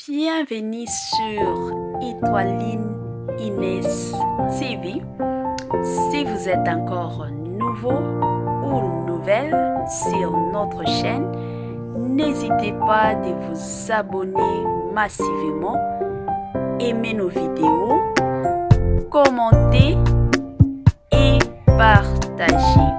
Bienvenue sur Étoiline Inès TV. Si vous êtes encore nouveau ou nouvelle sur notre chaîne, n'hésitez pas de vous abonner massivement, aimer nos vidéos, commenter et partager.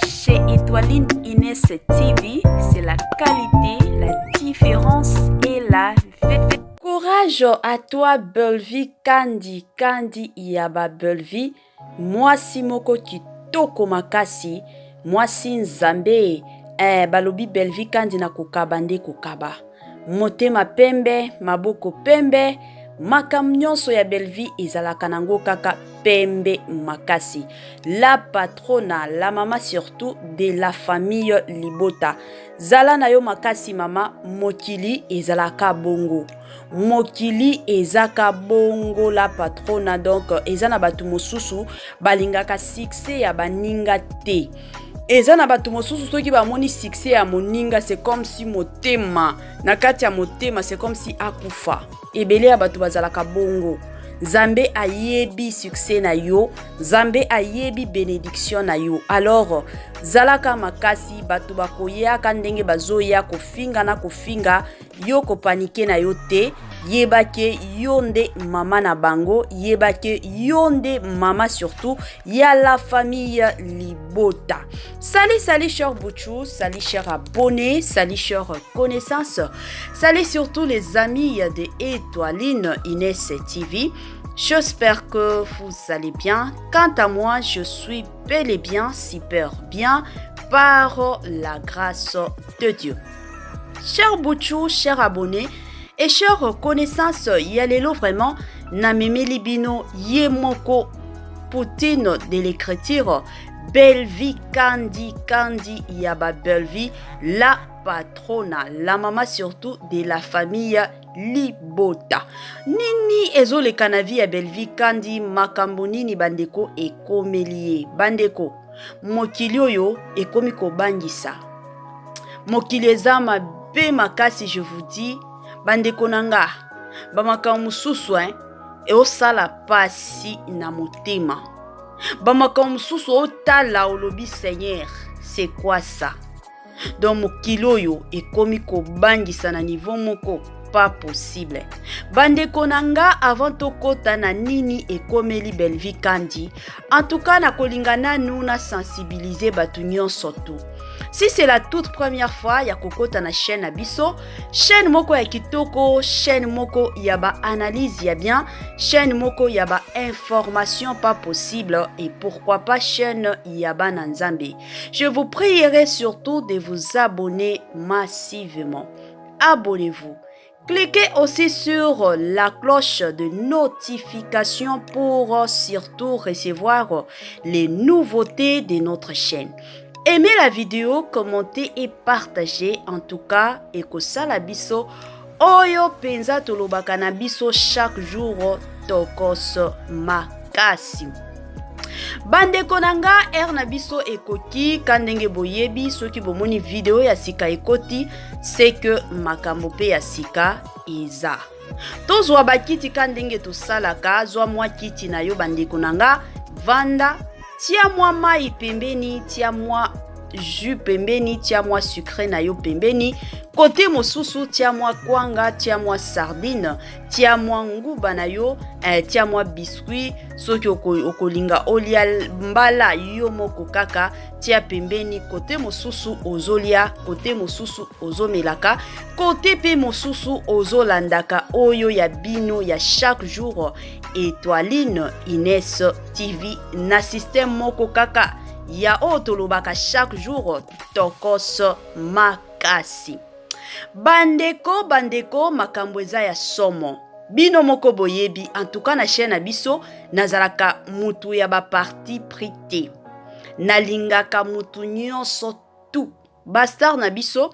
Chez Étoiline Inès TV, c'est la qualité, la différence et la vérité. Courage à toi, Belvi Kandi Yaba Belvi. Mwasi moko kitoko makasi, mwasi nzambe. Balobi Belvi Kandi na kokaba nde kokaba. Motema pembe, maboko pembe. Makam nyonso ya Belvi ezalaka nango kaka pembe makasi. La patrona, la mama surtout de la famille Libota. Zala na yo makasi mama, mokili ezalaka bongo. Mokili ezaka bongo la patrona, donc ezana batu mosusu balingaka succès ya baninga te. Ezana batu mosusu soki ba moni succès ya moninga, c'est comme si motema nakati ya motema, c'est comme si akufa. Ebele ya batu bazalaka bongo. Zambe ayebi succès na yo, Zambe ayebi bénédiction na yo. Alors zalaka makasi, batu bakoya kandenge bazoya kofinga na kofinga, yo kopanike na yo te. Yebake yonde mama na bango, yebake yonde mama surtout ya la famille Libota. Salut chers Bouchou, salut chers abonnés, salut chers connaissances, salut surtout les amis de Étoiline Inès TV. J'espère que vous allez bien. Quant à moi, je suis bel et bien, super bien, par la grâce de Dieu. Chers Bouchou, chers abonnés, et chers connaissances, yalelo vraiment na meme libino yemoko Poutine de l'écriture Belvi Kandi Yaba Belvi, la patrona, la maman surtout de la famille Libota. Nini ezo le kanavi ya Belvi Kandi makambo nini bandeko ekomelie. Bandeko, mokili oyo ekomi kobangisa. Mokili eza mabe makasi, je vous dis. Bandeko nanga, bamaka mususu e osala pasi na motema. Bamaka mususu otala olobi Seigneur, c'est quoi ça? Donc mokilo yo ekomi ko bangisa na niveau moko pas possible. Bandeko nanga, avant tokota na nini ekomeli Belvi Kandi, en tout cas na kolingana nous na sensibiliser batu nyonso tout. Si c'est la toute première fois ya kokota na chaîne Abisso, chaîne moko ya kitoko, chaîne moko yaba analyse ya bien, chaîne moko yaba information pas possible et pourquoi pas chaîne yaba nanzambe. Je vous prierai surtout de vous abonner massivement. Abonnez-vous. Cliquez aussi sur la cloche de notification pour surtout recevoir les nouveautés de notre chaîne. Aimez la vidéo, commentez et partagez. En tout cas, ekosala biso oyo penza tolobaka na biso chaque jour tokos makasi. Bandeko nanga, na biso ekoti kandenge boyebi soki bomoni vidéo ya sika ekoti, c'est que makambo pe ya sika eza. Tozwa bakiti kandenge tosalaka, zwa mwa kiti na yo bandeko nanga, vanda. Tia moi mai pembeni, tia moi jus pembeni, tia moi sucré na yo pembeni. Côté mosusu, tia moi kwanga, tia moi sardine, tia moi nguba na yo, tia moi biscuit, soki okolinga olia mbala yo moko kaka, tia pembeni. Côté mosusu ozolia, côté mosusu ozomelaka, côté pe mosusu ozolandaka oyo ya bino ya chaque jour. Étoiline Inès TV na système moko kaka ya otolobaka chaque jour tokos makasi. Bandeko makambo eza ya somo bino moko boyebi. En tout cas na chaîne Abisso nazalaka mutu ya ba parti prité, nalingaka mutu nyonso tout bastar na biso,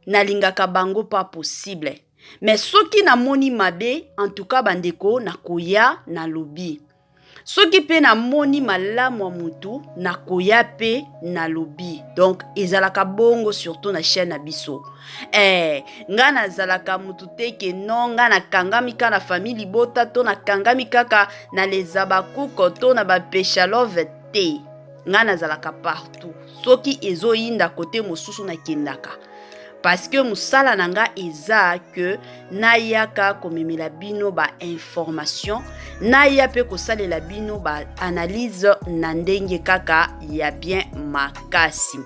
nalingaka bango pas possible. Mais soki na moni mabe, en tout cas bandeko na koya na lobi. Soki pe na moni malamu wa mutu na koya pe na lobi. Donc ezalaka bongo surtout na chaîne na biso. Nga na zalaka mutu teke non nga na kangami ka na famille libota to na kangami kaka na lezabakuko to na ba peshalove te. Nga na zalaka partout. Soki ezo yinda kote mosusu na kendaka. Parce que musala nanga eza que nayaka komemela bino ba information naya pe kosalela bino ba analyse na ndenge kaka ya bien makasi.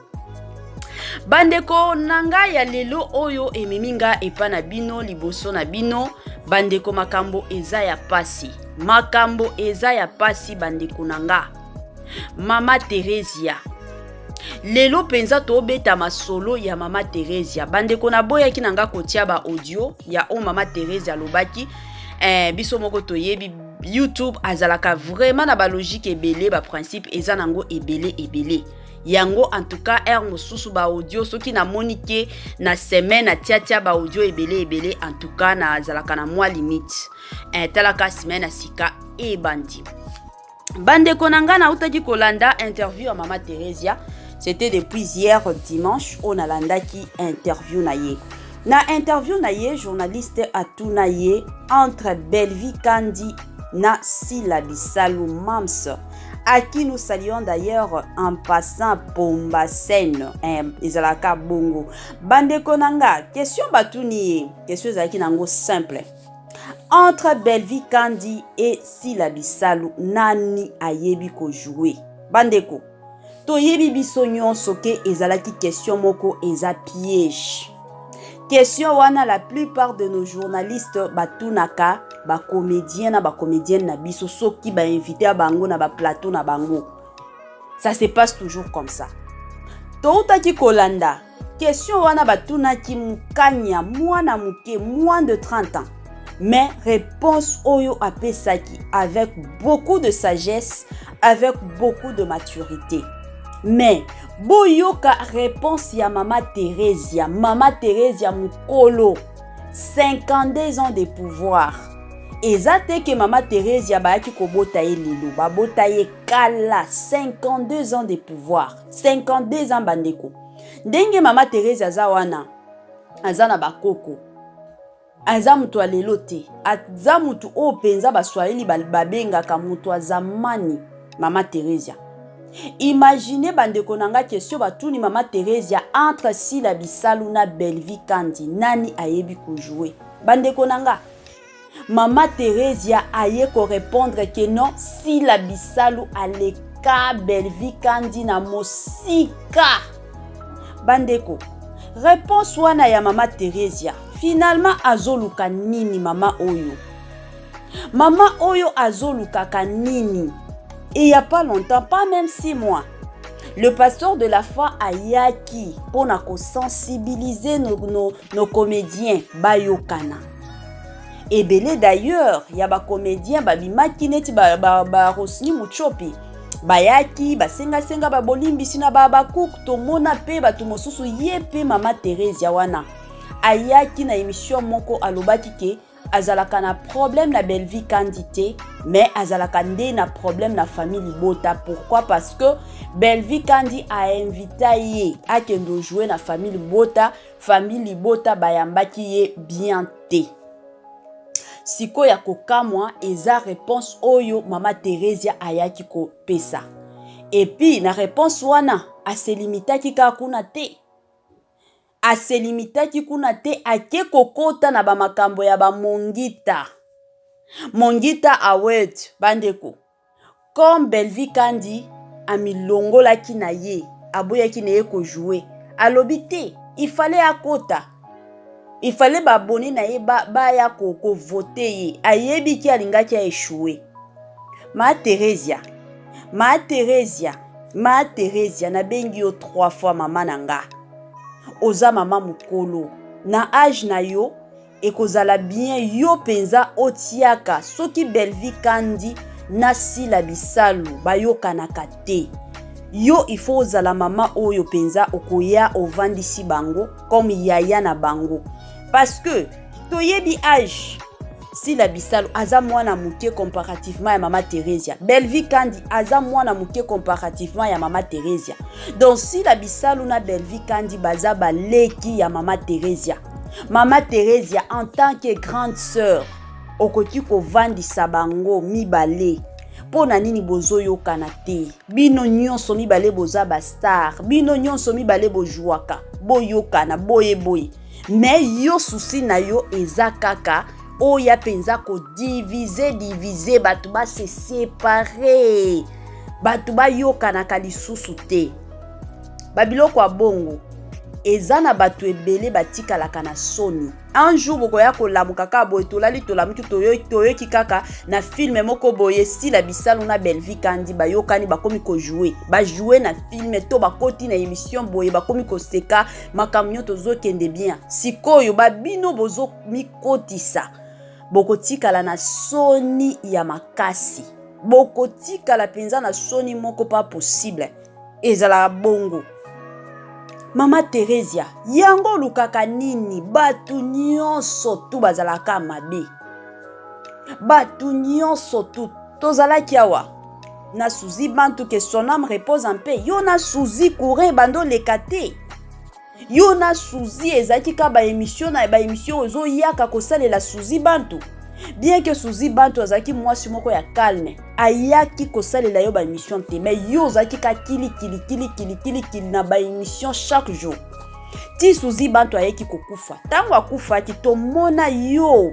Bandeko nanga ya lelo oyo ememinga epa na bino liboso na bino bandeko makambo eza ya pasi. Makambo eza ya pasi bandeko nanga. Mama Teresia. Lelo penza to beta masolo ya Mama Teresia. Bandeko na boya ki nanga kotia ba audio ya o Mama Teresia lobaki. Biso moko to yebi YouTube azalaka vraiment na ba logique ebele ba principe eza nango ebele. Yango en tout cas mosusu ba audio soki na monike na semaine na tia ba audio ebele en tout cas na azalaka na mois limite. Talaka semaine na sika e bandi. Bandeko nanga na utaki kolanda interview à Mama Teresia. C'était depuis hier dimanche, on a landaki interview na ye. Na interview na ye, journaliste atuna ye entre Belvi Kandi na Sila Bisalou Mams, à qui nous saluons d'ailleurs en passant Pombasen, Izalaka Bongo. Bande Konanga, question batuni ye, question zaki nango simple. Entre Belvi Kandi et Sila Bisalou, nani ayebi ko jouer? Bandeko. Toyebi biso nyonso ke ezalaki question moko eza piège. Question wana la plupart de nos journalistes batunaka ba comédien na ba comédienne na biso soki ba invité a bango na ba plateau na bango. Ça se passe toujours comme ça. Toutaki kolanda. Question wana batunaki mukanya mwana muke moins de 30 ans. Mais réponse oyo apesaki avec beaucoup de sagesse, avec beaucoup de maturité. Mais boyoka réponse ya Mama Teresia mukolo 52 ans de pouvoir. Ezate que Mama Teresia baaki kobota ye lelo babota ye kala 52 ans de pouvoir. 52 ans bandeko. Ndenge Mama Teresia za wana azana bakoko. Aza mutu alelo te. Aza mutu o penza baswahili babengaka mutu azamani Mama Teresia. Imaginez bandeko nanga question batuni Mama Teresia entre Sila Bisalou na Belvi Kandi nani ayebi ko jouer. Bandeko nanga Mama Teresia aye ko répondre que non Sila Bisalou aleka Belvi Kandi na mosika. Bandeko réponse wana ya Mama Teresia finalement azoluka nini mama oyo? Mama oyo azoluka kanini? Et il n'y a pas longtemps, pas même 6 mois, le pasteur de la foi ayaki pour sensibiliser nos comédiens bayokana. Et belé d'ailleurs, il y a des comédiens babimaki neti rosni muchopi. Bayaki basenga babolimbi sina babakuk to mona pe batu mosusu yepe Mama Teresia wana. Ayaki na émission moko alobaki ke azalaka na problème na Belvi Kandi, mais azalaka nde na problème na famille Libota. Pourquoi? Parce que Belvi Kandi a invité ye à kendo jouer na famille Libota. Famille Libota bayambaki ye bien te. Siko ya kokamwa eza réponse oyo Mama Teresia ayaki ko pesa. Et puis na réponse wana ase limitaki ka kuna te. Ase limitaki kuna te ake kokota na ba makambo ya ba Mongita. Mongita awet bandeko. Comme Belvi Kandi amilongola ki na ye, aboya ki na ye ko jouer. Alobi te, il fallait akota. Il fallait ba boni na ye ba ya ko voter ye. Ayebi ki alingaki a échouer. Ma Teresia na bengi yo 3 fois mama nanga. Oza mama mukolo na âge na yo ekozala bien yo penza otiaka soki Belvi Kandi na Sila Bisalou bayokanaka te. Yo il faut ozala mama oyo penza okoya ovandisi bango comme yaya na bango. Parce que toyebi âge Sila Bissalo aza mwana muke comparativement ya Mama Teresia. Belvi Kandi aza mwana muke comparativement ya Mama Teresia. Donc Sila Bissalo na Belvi Kandi baza baleki ya Mama Teresia. Mama Teresia en tant que grande sœur okoki kovandisa bango mibale. Pona nini bozo yokana te. Bino nyonso mibale boza ba star. Bino nyonso mibale bojuaka. Boyokana boye. Mais yo souci na yo eza kaka oya penza ko diviser batu ba se séparer. Batu ba yokana kalisusu te. Babiloko abongo ezana batu ebele batika la kana soni. Un jour boko ya kolamuka ka boye tolali tolamuki toyoki kaka na film moko boye Sila Bissalo na Belvi Kandi bayokani bakomi ko jouer. Ba jouer na film to bakoti na émission boye bakomi ko seka makamyo tozokende bien. Sikoyo babino bozo mikotisa. Boko tika la na soni ya makasi. Boko tika la penza na soni moko pas possible. Ezala bongo. Mama Teresia, yango lukaka nini batu nyonso tu bazalaka mabe. Batu nyonso tu tozalaki awa. Na Suzy Bantu que son âme repose en paix. Yo na Suzy courir bando lekate. Yo na Suzy ezaki ka ba émission na ba émission ozo yaka kosalela Suzy Bantu. Bien que Suzy Bantu azaki mwasi moko ya calme. Ayaki kosalela yo ba émission te. Mais yo zaki ka kili na ba émission chaque jour. Ti Suzy Bantu ayeki kokufa. Tango akufa ki tomona yo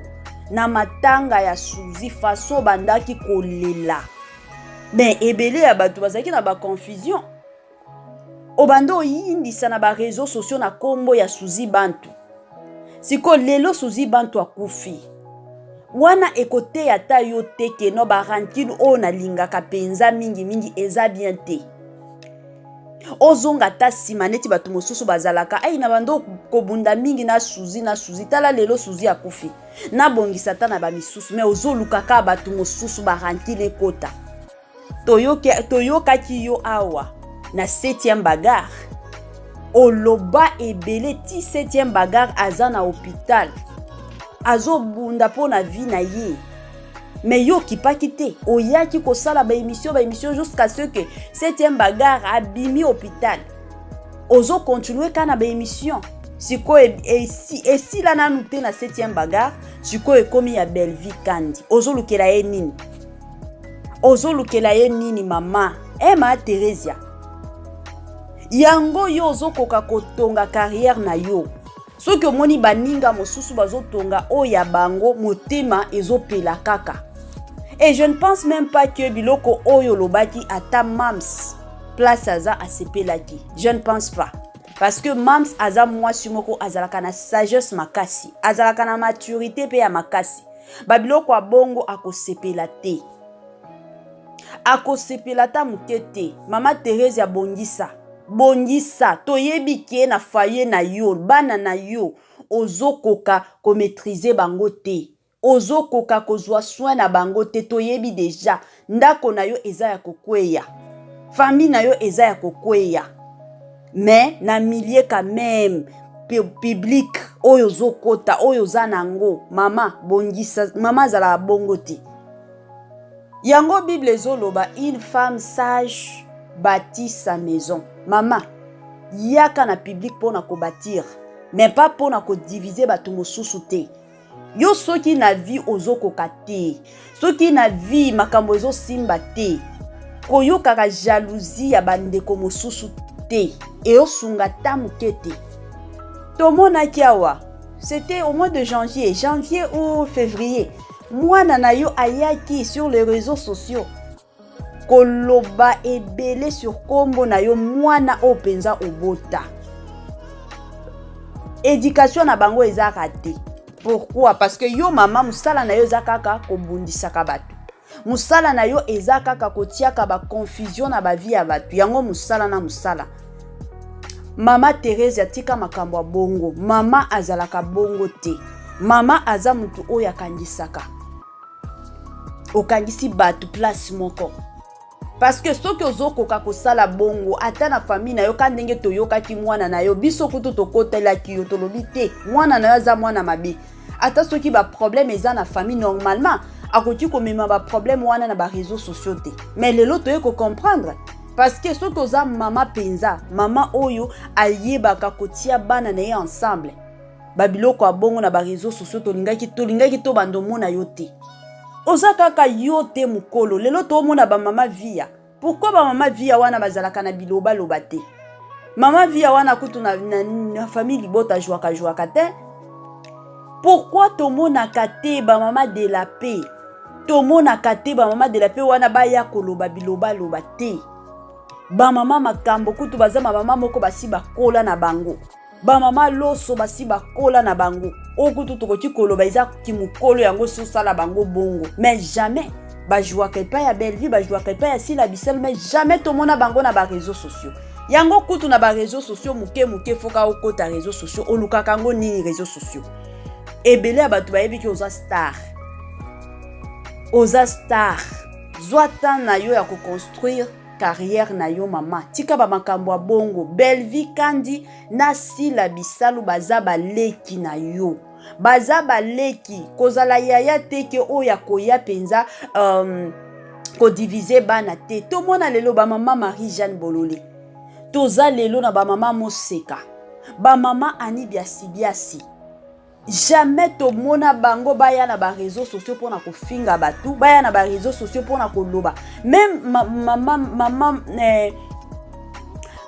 na matanga ya Suzy faso bandaki kolela. Mais ebele ya batu bazaki na ba confusion. Obando yindisa na ba réseaux sociaux na kombo ya Suzy Bantu. Siko lelo Suzy Bantu akufi. Wana ekote ya ta yo teke no barantine o na lingaka penza mingi eza bien te. Ozonga ta simaneti batu mosusu bazalaka ai na bando kobunda mingi na Suzy tala lelo Suzy akufi. Na bongisa ta na ba misusu me ozoluka ka batu mosusu barantine kota. Toyoka ki yo awa na 7e bagarre. Oloba ebele ti 7e bagarre aza na hôpital. Azo bunda po na vie na ye. Mais yo ki pa kite. Oyaki ko sala ba émission jusqu'à ce que 7e bagarre abimi hôpital. Ozo continuer kana ba émission. Siko si la nanu te na 7e bagarre, siko ekomi ya Belvi Kandi. Ozo lukela ye nini? Ozo lukela ye nini mama? Ma Teresia. Yango yo ozo koka kotonga carrière na yo. Soki omoni baninga mosusu bazotonga oya bango motema ezopela kaka. Et je ne pense même pas que biloko oyo lobaki ata Mams place aza asepelaki. Je ne pense pas. Parce que Mams aza mwasi moko azalaka na sagesse makasi, azalaka na maturité pe ya makasi. Babiloko abongo akosepela te. Akosepela ta mukete. Mama Teresia bongisa toyebi ke na faye na yo bana na yo ozokoka ko maîtriser bango te, ozokoka kozwa soin na bango te. Toyebi déjà ndako na yo eza ya kokweya, famille na yo eza ya kokweya, mais na milieu quand même public oyo zokota oyo zanango mama bongisa mama zala bongo te. Yango Bible ezoloba une femme sage bâtit sa maison. Mama, yaka na public pona ko bâtir, mais pas pona ko diviser batu mosusu te. Yo soki na vie ozokoka te, soki na vie makambo ezo simba te, koyoka ka jalousie ya bandeko mosusu te, e osunga ta mukete. Tomona kiawa, c'était au mois de janvier ou février. Mwana na yo ayaki sur les réseaux sociaux. Koloba ebele sur kombo na yo mwana openza obota. Éducation na bango eza raté. Pourquoi? Parce que yo mama musala na yo eza kaka kobundisaka batu. Musala na yo eza kaka kotiaka ba confusion na ba vie ya batu. Yango musala na musala. Mama Teresia tika makambo bongo. Mama azalaka bongo te. Mama aza mutu oya kangisaka. Okangisi batu place moko. Parce que soki ozokoka kosala bongo ata na famille na yo kandenge toyoka ki mwana na yo biso kutu tokotela ki yo tolobi te mwana na yo aza mwana mabe ata soki ba problème eza na famille normalement akoki komema ba problème wana na ba réseaux sociaux te mais lelo toye ko comprendre parce que soki oza mama penza mama oyo ayebaka kotia bana na ye ensemble babiloko abongo na ba réseaux sociaux tolingaki to bandomona yo te oza kaka yo te mukolo lelo to mona ba mama via pourquoi ba mama via wana bazalaka na biloba loba te mama via wana kutu na famille libota jouaka te pourquoi to mona kate ba mama de la paix to mona kate ba mama de la paix wana ba ya koloba biloba loba te ba mama makambo kutu bazama ba mama moko basi bakola na bango ba mama loso basi bakola na bango okutu tokoti koloba iza kimukolo yango sosala bango bongo mais jamais ba jouaka pas ya belle vie ba jouaka pas ya sila bisel mais jamais to mona bango na ba réseaux sociaux yango kutu na ba réseaux sociaux muke foka okota réseaux sociaux olukaka ngo nini réseaux sociaux ebele abatu bayebi ki oza star zwata na yo ya ko construire carrière na yo mama tika ba makambo ya bongo belle vie kandi na sila bisalu baza baleki na yo baza baleki kozala yaya teke oya koya penza ko diviser bana te to mona lelo ba mama Marie Jeanne Bololé toza lelo na ba mama Moseka ba mama Ani Biasi jamais to mona bango baya na ba réseaux sociaux pour na ko finga batu baya na ba réseaux sociaux pour na ko loba même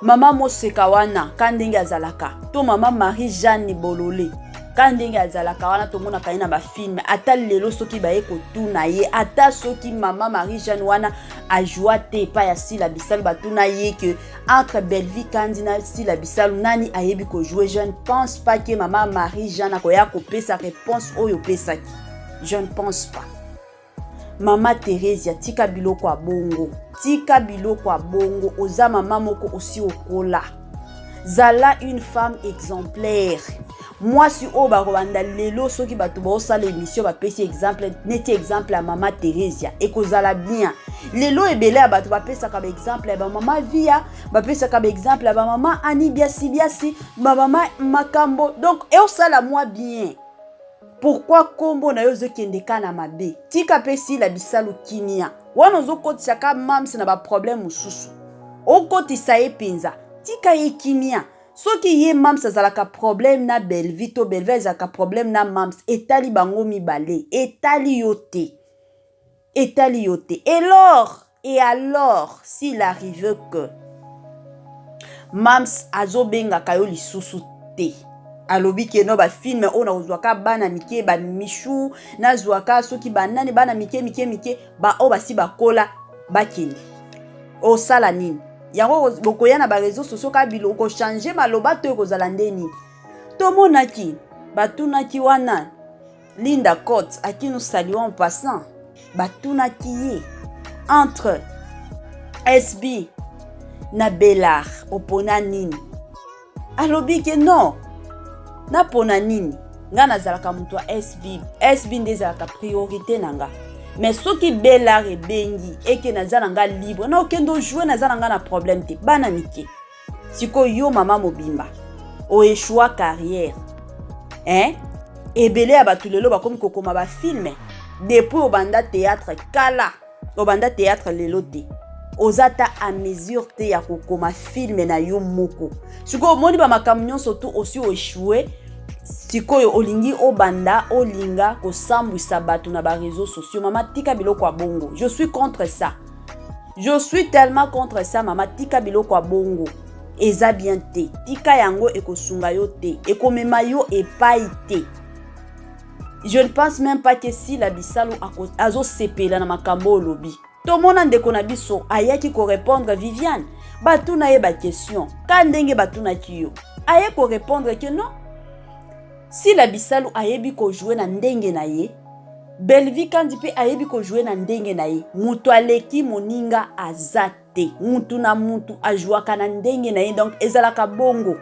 mama Moseka wana kandenge azalaka to mama Marie Jeanne Bololé kandenge azalaka wana to mona kaina ba film ata lelo soki baye ko tuna ye ata soki mama Marie Jeanne wana a joué pa ya sila bisal batuna ye que entre Belleville kandi na sila bisal nani ayebi ko jouer je ne pense pas que mama Marie Jeanne akoya ko pesa réponse oyo pesaki je ne pense pas mama Thérèse tika biloko a bongo oza mama moko aussi okola zala une femme exemplaire moi si oba rwanda lelo soki batu ba osala émission ba pesi exemple neti exemple à mama Thérèse et kozala bien lelo ebele batu ba pesa ka exemple ba mama Via ba pesa ka exemple ba mama Ani Biasi ba mama Makambo donc et osala moi bien pourquoi kombo na yo zokendeka na mabe tika pesi la bisalu kimia wana zokotisa ka mams na ba problème mususu okotisa ye penza tika ye kimia soki ye mams azalaka problème na Belleville to Belleville azalaka problème na mams etali bango mibale etali yote et alors s'il arrive que mams azobenga kayo lisusu te alobi ke no ba film ona ozwaka bana mike ba mishu na zwaka soki banani bana mike ba o basi bakola bakindi o sala nini yango bokoya na ba réseaux sociaux ka biloko changer maloba to kozala ndeni to monaki batunaki wana Linda Cote à qui nous saluons en passant batunaki ye entre SB na Bellard opona nini alobi ke non na pona nini nga nazalaka mutu wa SB ndezalaka priorité nanga mais soki Bellard ebengi eke nazala nga libre na okendo jouer nazala nga na problème te bana mike siko yo mama mobimba o échoua carrière ebele ya batu lelo bakomi kokoma ba film depuis obanda théâtre lelo te ozata à mesure te ya kokoma film na yo moko siko moni ba makambo nyonso tu aussi o échoué sikoyo olingi obanda olinga kosambwisa bato na ba réseaux sociaux mama tika biloko ya bongo je suis contre ça je suis tellement contre ça mama tika biloko ya bongo eza bien te tika yango ekosunga yo te ekomema yo epai te je ne pense même pas que si la bisalu azo sepela na makambo olobi to mona ndeko na biso ayaki ko répondre Viviane batuna ye ba question ka ndenge batuna kiyo aye ko répondre que non. Si la bisalu ayebi ko jouer na ndenge na ye Belleville kandi pe ayebi ko jouer na ndenge na ye mutu aleki moninga azate mutu na mutu ajouaka na ndenge na ye donc ezalaka bongo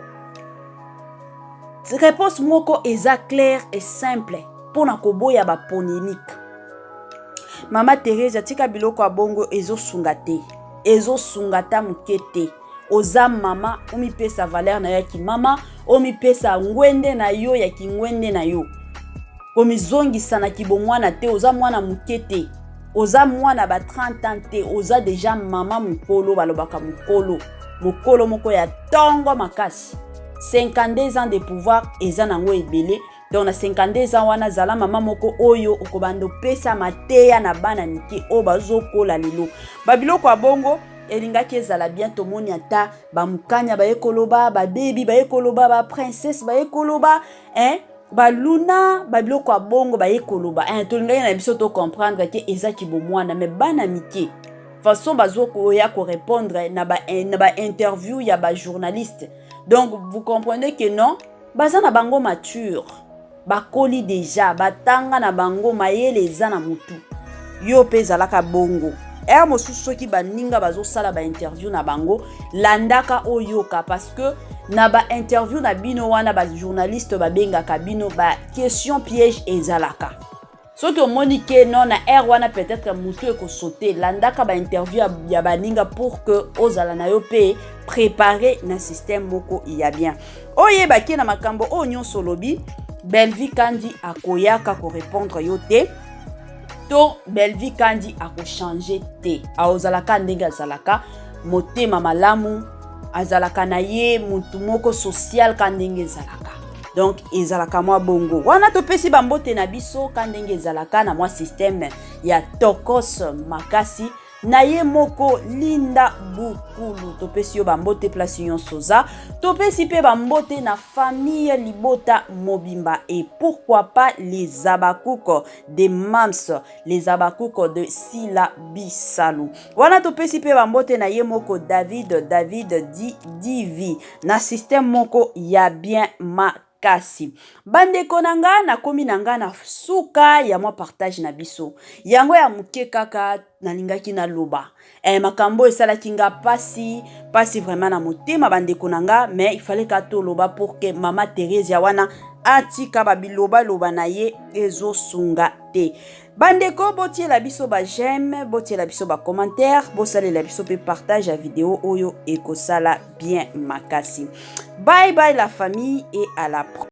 réponse moko eza claire et simple pour na koboya ba polémique mama Thérèse tika biloko ya bongo ezosunga ta mukete oza mama omi pesa valeur na yo ki mama omi pesa ngwende na yo ya ki ngwende na yo komizongisa na kibomwana te oza mwana muke te oza mwana ba 30 ans te oza deja mama mukolo balobaka mukolo moko ya tongo makasi 52 ans de pouvoir eza nango ebele. Donc na 52 ans wana zala mama moko oyo okobando pesa mateya na bana mike o bazokola lelo babiloko abongo elingaki ezala bien tomoni ata bamukanya bayekoloba babebi bayekoloba ba princesse bayekoloba baluna babiloko abongo bayekoloba tolingaki na biso to comprendre ke eza kibomwana mais bana mike façon bazokoya ko répondre na ba interview ya ba journaliste. Donc vous comprenez que non baza na bango mature bakoli déjà batanga na bango mayele eza na mutu yo pe ezalaka bongo mosusu soki baninga bazosala ba interview na bango landaka oyoka parce que na ba interview na bino wana ba journaliste babengaka bino ba question piège ezalaka soki omoni ke non na wana peut-être mutu ekosote landaka ba interview ya baninga pour que ozala na yo pe préparer na système moko ya bien oyebaki na makambo o nyonso lobi Belvi Kandi akoyaka ko répondre yo te to Belvi Kandi ako changer te aozalaka ndenge azalaka motema malamu azalaka na ye mutu moko social ka ndenge ezalaka. Donc ezalaka mwa bongo wana topesi bambote na biso ka ndenge ezalaka na mwa système ya tokos makasi na ye moko Linda Bukulu topesi yo bambote place nyonso za topesi pe bambote na famille Libota Mobimba et pourquoi pas les Abakuko de Mams, les Abakuko de Sila Bisalou wana topesi pe bambote na ye moko David Divi na système moko ya bien kasi bandeko nanga na komi nanga na suka ya mwa partage na biso yango ya muke kaka nalingaki na loba makambo esalaki nga pasi vraiment na motema bandeko nanga mais il fallait ka to loba pour que mama Thérèse ya wana atika babiloba loba na ye ezo sunga te bandeko botiela biso ba j'aime botiela biso ba commentaire bosalela biso pe partage ya vidéo oyo ekosala bien makasi. Bye bye la famille et à la prochaine.